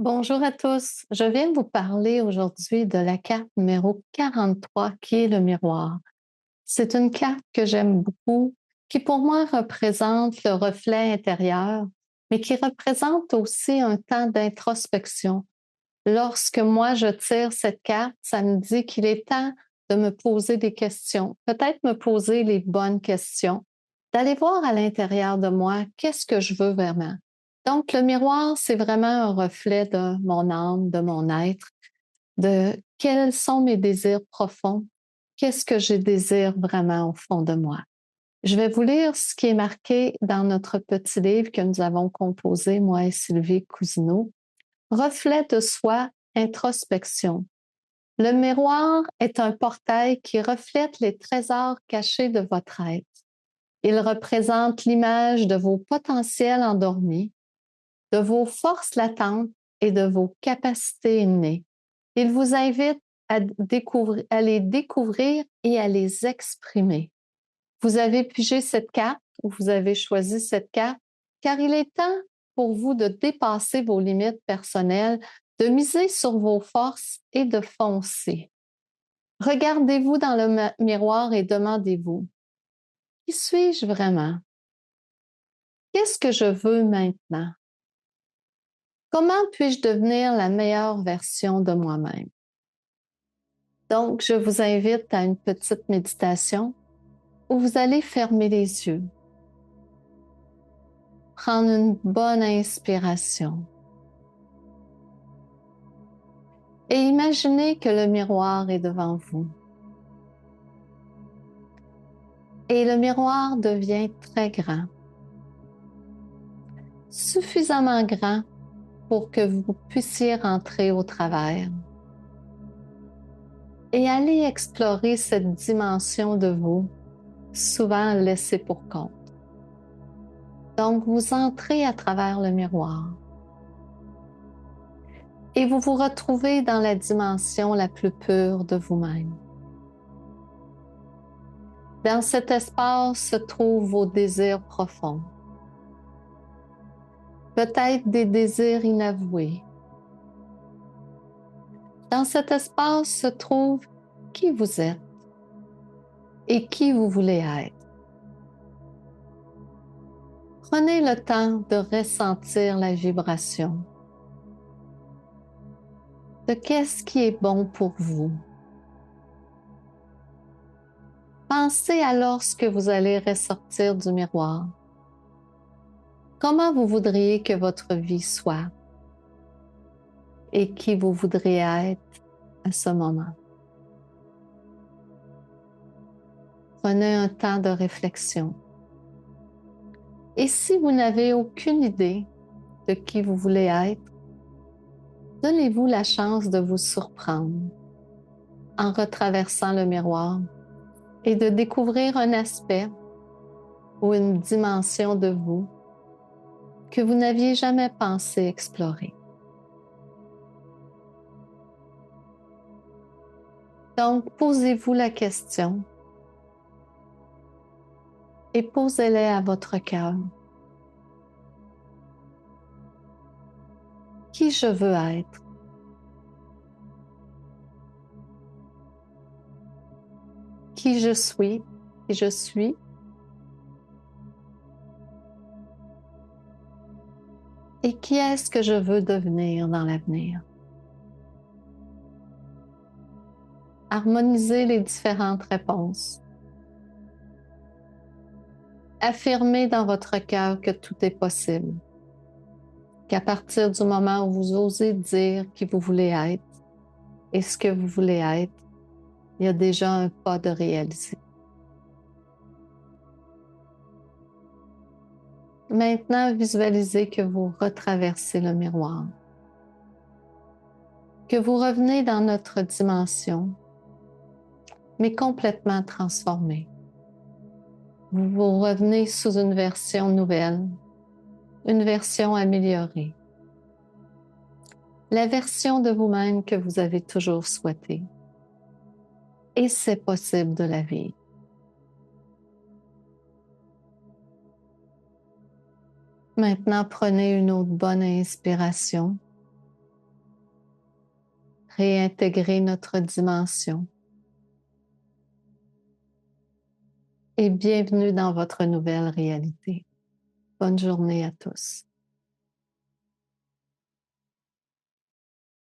Bonjour à tous. Je viens vous parler aujourd'hui de la carte numéro 43 qui est le miroir. C'est une carte que j'aime beaucoup, qui pour moi représente le reflet intérieur, mais qui représente aussi un temps d'introspection. Lorsque moi je tire cette carte, ça me dit qu'il est temps de me poser des questions, peut-être me poser les bonnes questions, d'aller voir à l'intérieur de moi qu'est-ce que je veux vraiment. Donc, le miroir, c'est vraiment un reflet de mon âme, de mon être, de quels sont mes désirs profonds, qu'est-ce que je désire vraiment au fond de moi. Je vais vous lire ce qui est marqué dans notre petit livre que nous avons composé, moi et Sylvie Cousineau. Reflet de soi, introspection. Le miroir est un portail qui reflète les trésors cachés de votre être. Il représente l'image de vos potentiels endormis, de vos forces latentes et de vos capacités innées. Il vous invite à les découvrir et à les exprimer. Vous avez pigé cette carte ou vous avez choisi cette carte car il est temps pour vous de dépasser vos limites personnelles, de miser sur vos forces et de foncer. Regardez-vous dans le miroir et demandez-vous, qui suis-je vraiment? Qu'est-ce que je veux maintenant? Comment puis-je devenir la meilleure version de moi-même? Donc, je vous invite à une petite méditation où vous allez fermer les yeux, prendre une bonne inspiration et imaginez que le miroir est devant vous. Et le miroir devient très grand, suffisamment grand pour que vous puissiez rentrer au travers et aller explorer cette dimension de vous, souvent laissée pour compte. Donc, vous entrez à travers le miroir et vous vous retrouvez dans la dimension la plus pure de vous-même. Dans cet espace se trouvent vos désirs profonds, peut-être des désirs inavoués. Dans cet espace se trouve qui vous êtes et qui vous voulez être. Prenez le temps de ressentir la vibration de qu'est-ce qui est bon pour vous. Pensez à lorsque vous allez ressortir du miroir. Comment vous voudriez que votre vie soit et qui vous voudriez être à ce moment. Prenez un temps de réflexion. Et si vous n'avez aucune idée de qui vous voulez être, donnez-vous la chance de vous surprendre en retraversant le miroir et de découvrir un aspect ou une dimension de vous que vous n'aviez jamais pensé explorer. Donc, posez-vous la question et posez-la à votre cœur. Qui je veux être? Qui je suis? Qui je suis? Et qui est-ce que je veux devenir dans l'avenir? Harmonisez les différentes réponses. Affirmez dans votre cœur que tout est possible, qu'à partir du moment où vous osez dire qui vous voulez être et ce que vous voulez être, il y a déjà un pas de réaliser. Maintenant, visualisez que vous retraversez le miroir, que vous revenez dans notre dimension, mais complètement transformé. Vous revenez sous une version nouvelle, une version améliorée, la version de vous-même que vous avez toujours souhaitée. Et c'est possible de la vivre. Maintenant, prenez une autre bonne inspiration réintégrer notre dimension. Et bienvenue dans votre nouvelle réalité. Bonne journée à tous.